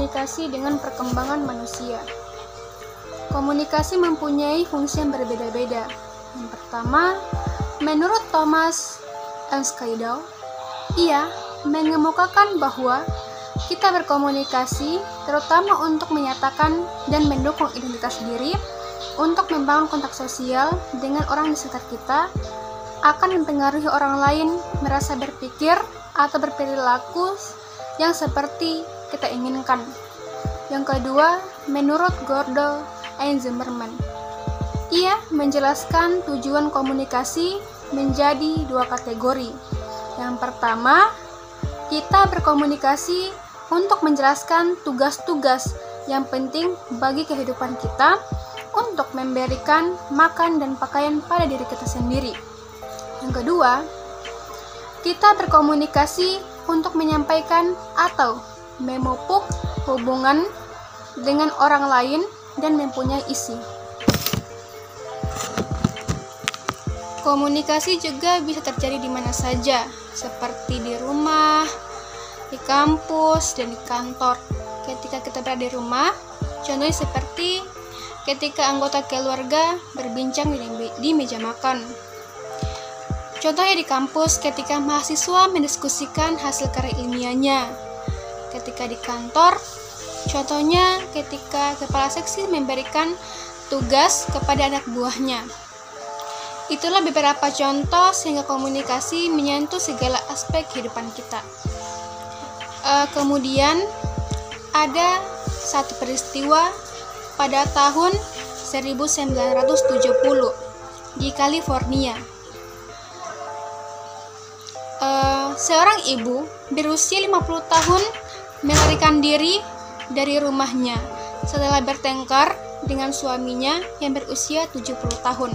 komunikasi dengan perkembangan manusia. Komunikasi mempunyai fungsi yang berbeda-beda. Yang pertama, menurut Thomas Enskydal, ia mengemukakan bahwa kita berkomunikasi terutama untuk menyatakan dan mendukung identitas diri, untuk membangun kontak sosial dengan orang di sekitar kita, akan mempengaruhi orang lain merasa berpikir atau berperilaku yang seperti kita inginkan. Yang kedua, menurut Gordon Zimmerman, ia menjelaskan tujuan komunikasi menjadi dua kategori. Yang pertama, kita berkomunikasi untuk menjelaskan tugas-tugas yang penting bagi kehidupan kita, untuk memberikan makan dan pakaian pada diri kita sendiri. Yang kedua, kita berkomunikasi untuk menyampaikan atau memupuk hubungan dengan orang lain dan mempunyai isi. Komunikasi juga bisa terjadi di mana saja, seperti di rumah, di kampus, dan di kantor. Ketika kita berada di rumah, contohnya seperti ketika anggota keluarga berbincang di meja makan. Contohnya di kampus, ketika mahasiswa mendiskusikan hasil karya ilmiahnya. Ketika di kantor, contohnya ketika kepala seksi memberikan tugas kepada anak buahnya. Itulah beberapa contoh sehingga komunikasi menyentuh segala aspek kehidupan kita. Kemudian ada satu peristiwa pada tahun 1970 di California. Seorang ibu berusia 50 tahun melarikan diri dari rumahnya setelah bertengkar dengan suaminya yang berusia 70 tahun.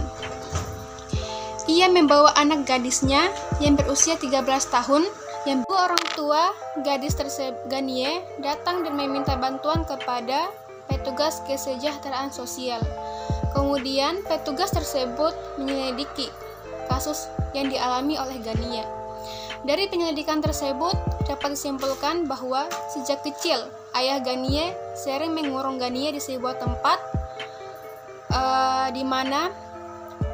Ia membawa anak gadisnya yang berusia 13 tahun. Yang dua orang tua gadis tersebut, Ganie, datang dan meminta bantuan kepada petugas kesejahteraan sosial. Kemudian petugas tersebut menyelidiki kasus yang dialami oleh Ganie. Dari penyelidikan tersebut dapat disimpulkan bahwa sejak kecil ayah Ganie sering mengurung Ganie di sebuah tempat di mana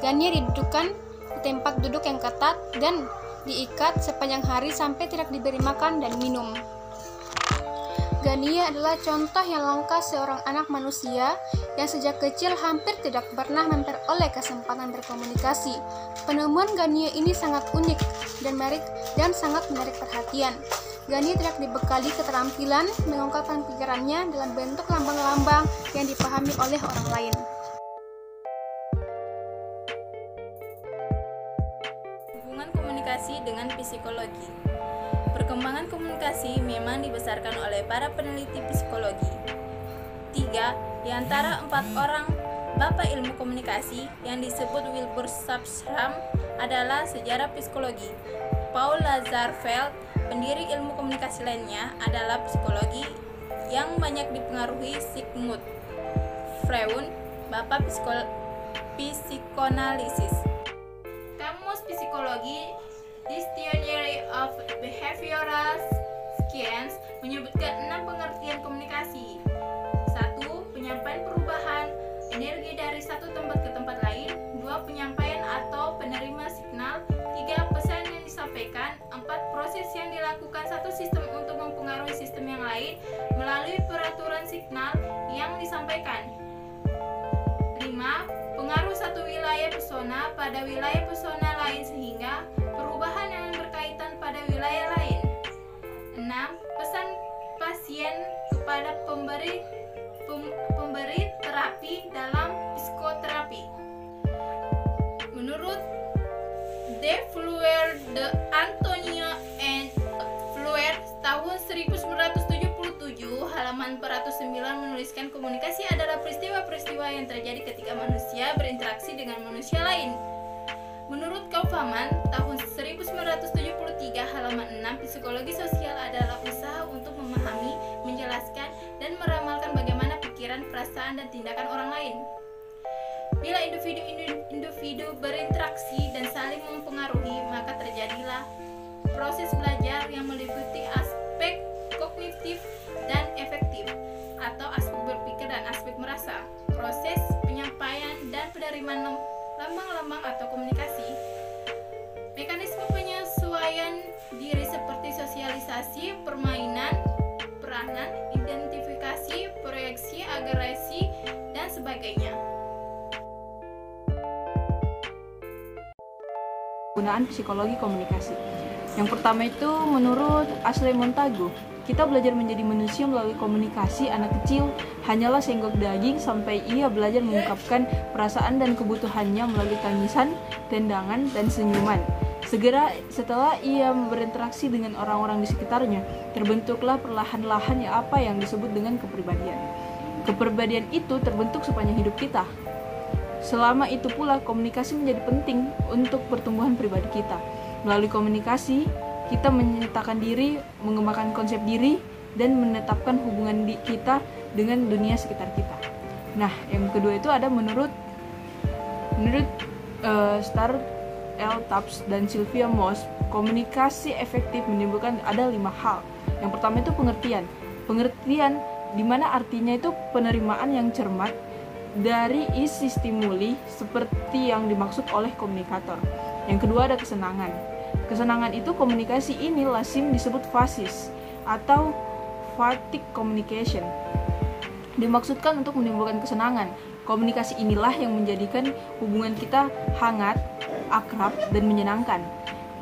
Ganie didudukkan di tempat duduk yang ketat dan diikat sepanjang hari sampai tidak diberi makan dan minum. Ganie adalah contoh yang langka seorang anak manusia yang sejak kecil hampir tidak pernah memperoleh kesempatan berkomunikasi. Penemuan Ganie ini sangat unik dan sangat menarik perhatian. Ganie tidak dibekali keterampilan mengungkapkan pikirannya dalam bentuk lambang-lambang yang dipahami oleh orang lain. Hubungan komunikasi dengan psikologi. Perkembangan komunikasi memang dibesarkan oleh para peneliti psikologi. 3 di antara 4 orang bapak ilmu komunikasi yang disebut Wilbur Substram adalah sejarah psikologi. Paul Lazarsfeld, pendiri ilmu komunikasi lainnya, adalah psikologi yang banyak dipengaruhi Sigmund Freud, bapak psikoanalisis. Kamus Psikologi Dictionary of Behavioral Science menyebutkan 6 pengertian komunikasi. 1. Penyampaian perubahan energi dari satu tempat ke tempat lain. 2. Penyampaian atau penerima signal. 3. Pesan yang disampaikan. 4. Proses yang dilakukan satu sistem untuk mempengaruhi sistem yang lain melalui peraturan signal yang disampaikan. 5. Pengaruh satu wilayah pesona pada wilayah pesona lain sehingga perubahan yang berkaitan pada wilayah lain. 6. Pesan pasien kepada pemberi terapi dalam psikoterapi. Menurut De Fleur de Antonio and Fleur tahun 1977 halaman 409 menuliskan komunikasi adalah peristiwa-peristiwa yang terjadi ketika manusia berinteraksi dengan manusia lain. Menurut Kaufman tahun 1973 halaman 6, psikologi sosial adalah usaha untuk memahami, menjelaskan, dan meramalkan bagaimana pikiran, perasaan, dan tindakan orang lain. Bila individu berinteraksi dan saling mempengaruhi, maka terjadilah proses belajar yang meliputi aspek kognitif kognitif dan efektif, atau aspek berpikir dan aspek merasa, proses penyampaian dan penerimaan lambang-lambang atau komunikasi, mekanisme penyesuaian diri seperti sosialisasi, permainan, peranan, identifikasi, proyeksi, agerasi, dan sebagainya. Penggunaan psikologi komunikasi. Yang pertama itu menurut Ashley Montagu, kita belajar menjadi manusia melalui komunikasi. Anak kecil hanyalah senggok daging sampai ia belajar mengungkapkan perasaan dan kebutuhannya melalui tangisan, tendangan, dan senyuman. Segera setelah ia berinteraksi dengan orang-orang di sekitarnya, terbentuklah perlahan-lahan apa yang disebut dengan kepribadian. Kepribadian itu terbentuk sepanjang hidup kita. Selama itu pula komunikasi menjadi penting untuk pertumbuhan pribadi kita. Melalui komunikasi, kita menyatakan diri, mengembangkan konsep diri, dan menetapkan hubungan kita dengan dunia sekitar kita. Nah, yang kedua itu ada menurut Star L. Taps dan Sylvia Moss, komunikasi efektif menimbulkan ada 5 hal. Yang pertama itu pengertian. Pengertian di mana artinya itu penerimaan yang cermat dari isi stimuli seperti yang dimaksud oleh komunikator. Yang kedua ada kesenangan. Kesenangan itu komunikasi ini lazim disebut fasis atau fatigue communication. Dimaksudkan untuk menimbulkan kesenangan. Komunikasi inilah yang menjadikan hubungan kita hangat, akrab, dan menyenangkan.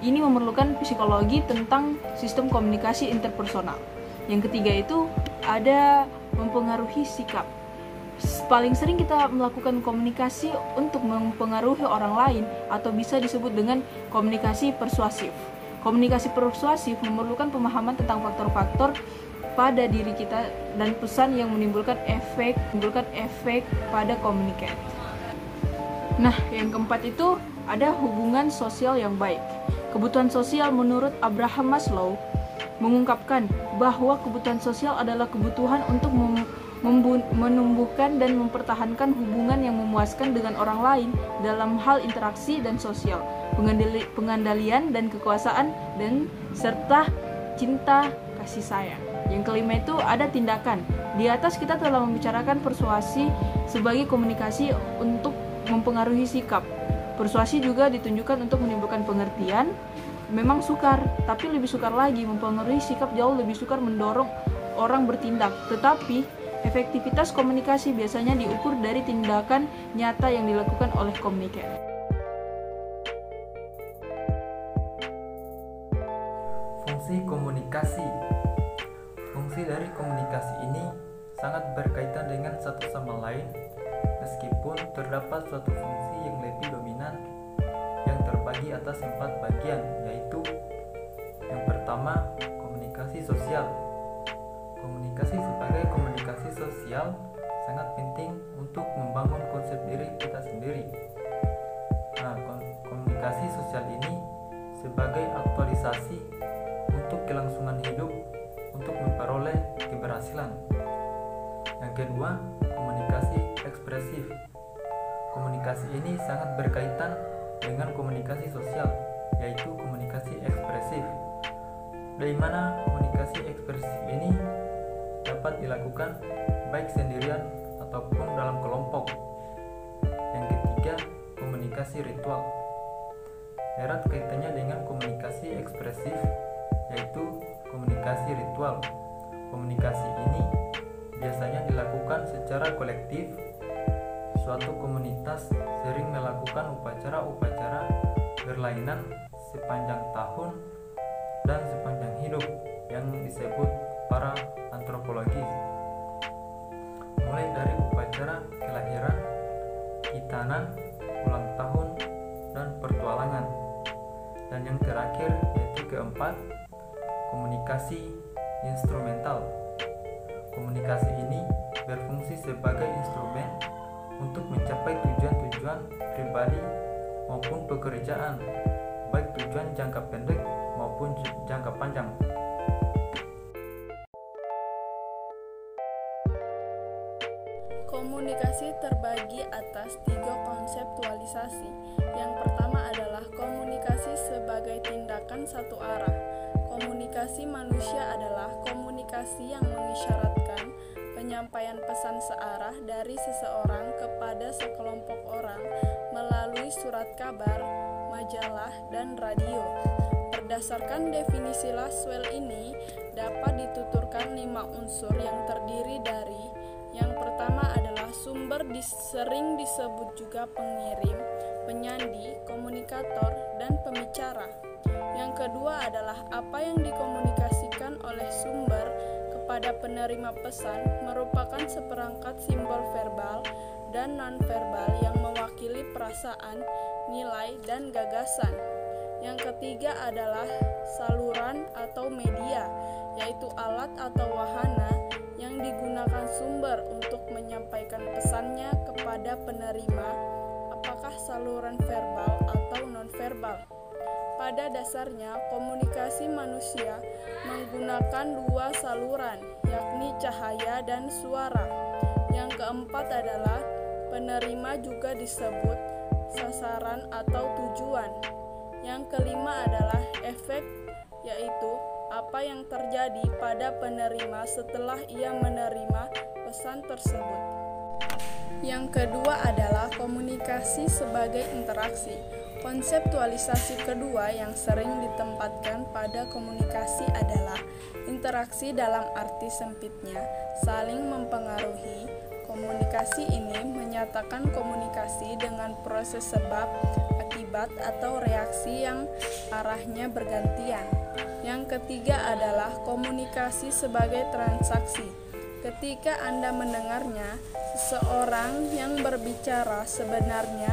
Ini memerlukan psikologi tentang sistem komunikasi interpersonal. Yang ketiga itu ada mempengaruhi sikap. Paling sering kita melakukan komunikasi untuk mempengaruhi orang lain atau bisa disebut dengan komunikasi persuasif. Komunikasi persuasif memerlukan pemahaman tentang faktor-faktor pada diri kita dan pesan yang menimbulkan efek pada komunikat. Nah, yang keempat itu ada hubungan sosial yang baik. Kebutuhan sosial menurut Abraham Maslow mengungkapkan bahwa kebutuhan sosial adalah kebutuhan untuk menumbuhkan dan mempertahankan hubungan yang memuaskan dengan orang lain dalam hal interaksi dan sosial, pengandalian dan kekuasaan, dan serta cinta kasih sayang. Yang kelima itu ada tindakan. Di atas kita telah membicarakan persuasi sebagai komunikasi untuk mempengaruhi sikap. Persuasi juga ditunjukkan untuk menimbulkan pengertian. Memang sukar, tapi lebih sukar lagi mempengaruhi sikap, jauh lebih sukar mendorong orang bertindak. Tetapi efektivitas komunikasi biasanya diukur dari tindakan nyata yang dilakukan oleh komunikator. Fungsi komunikasi. Fungsi dari komunikasi ini sangat berkaitan dengan satu sama lain, meskipun terdapat suatu fungsi yang lebih dominan yang terbagi atas 4 bagian, yaitu yang pertama, komunikasi sosial. Komunikasi sebagai komunikasi sosial sangat penting untuk membangun konsep diri kita sendiri. Nah, komunikasi sosial ini sebagai aktualisasi untuk kelangsungan hidup untuk memperoleh keberhasilan. Yang kedua, komunikasi ekspresif. Komunikasi ini sangat berkaitan dengan komunikasi sosial, yaitu komunikasi ekspresif. Dari mana komunikasi ekspresif ini dapat dilakukan baik sendirian ataupun dalam kelompok. Yang ketiga, komunikasi ritual. Erat kaitannya dengan komunikasi ekspresif, yaitu komunikasi ritual. Komunikasi ini biasanya dilakukan secara kolektif. Suatu komunitas sering melakukan upacara-upacara berlainan sepanjang tahun dan sepanjang hidup yang disebut para antropologis, mulai dari upacara kelahiran, khitanan, ulang tahun, dan pertualangan. Dan yang terakhir yaitu keempat, komunikasi instrumental. Komunikasi ini berfungsi sebagai instrumen untuk mencapai tujuan-tujuan pribadi maupun pekerjaan, baik tujuan jangka pendek maupun jangka panjang. Komunikasi terbagi atas 3 konseptualisasi. Yang pertama adalah komunikasi sebagai tindakan satu arah. Komunikasi manusia adalah komunikasi yang mengisyaratkan penyampaian pesan searah dari seseorang kepada sekelompok orang melalui surat kabar, majalah, dan radio. Berdasarkan definisi Laswell ini, dapat dituturkan 5 unsur yang terdiri dari: yang pertama adalah sumber, sering disebut juga pengirim, penyandi, komunikator, dan pembicara. Yang kedua adalah apa yang dikomunikasikan oleh sumber kepada penerima pesan merupakan seperangkat simbol verbal dan nonverbal yang mewakili perasaan, nilai, dan gagasan. Yang ketiga adalah saluran atau media, yaitu alat atau wahana yang digunakan sumber untuk menyampaikan pesannya kepada penerima, apakah saluran verbal atau nonverbal. Pada dasarnya, komunikasi manusia menggunakan 2 saluran, yakni cahaya dan suara. Yang keempat adalah penerima, juga disebut sasaran atau tujuan. Yang kelima adalah efek, yaitu apa yang terjadi pada penerima setelah ia menerima pesan tersebut. Yang kedua adalah komunikasi sebagai interaksi. Konseptualisasi kedua yang sering ditempatkan pada komunikasi adalah interaksi dalam arti sempitnya, saling mempengaruhi. Komunikasi ini menyatakan komunikasi dengan proses sebab, akibat, atau reaksi yang arahnya bergantian. Yang ketiga adalah komunikasi sebagai transaksi. Ketika Anda mendengarnya, seseorang yang berbicara sebenarnya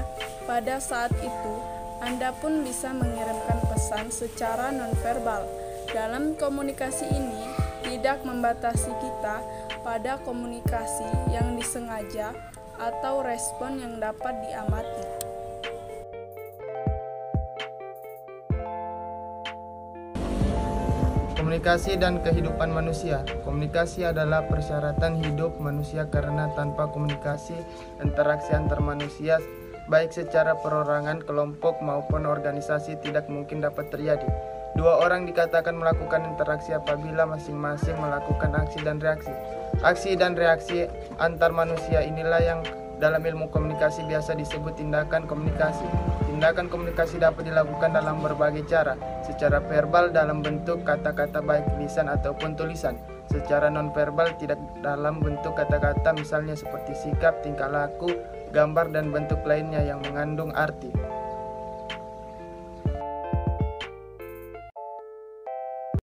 pada saat itu, Anda pun bisa mengirimkan pesan secara nonverbal. Dalam komunikasi ini, tidak membatasi kita pada komunikasi yang disengaja atau respon yang dapat diamati. Komunikasi dan kehidupan manusia. Komunikasi adalah persyaratan hidup manusia karena tanpa komunikasi, interaksi antar manusia, baik secara perorangan, kelompok, maupun organisasi tidak mungkin dapat terjadi. 2 orang dikatakan melakukan interaksi apabila masing-masing melakukan aksi dan reaksi. Aksi dan reaksi antar manusia inilah yang dalam ilmu komunikasi biasa disebut tindakan komunikasi. Tindakan komunikasi dapat dilakukan dalam berbagai cara, secara verbal dalam bentuk kata-kata baik lisan ataupun tulisan, secara nonverbal tidak dalam bentuk kata-kata misalnya seperti sikap, tingkah laku, gambar, dan bentuk lainnya yang mengandung arti.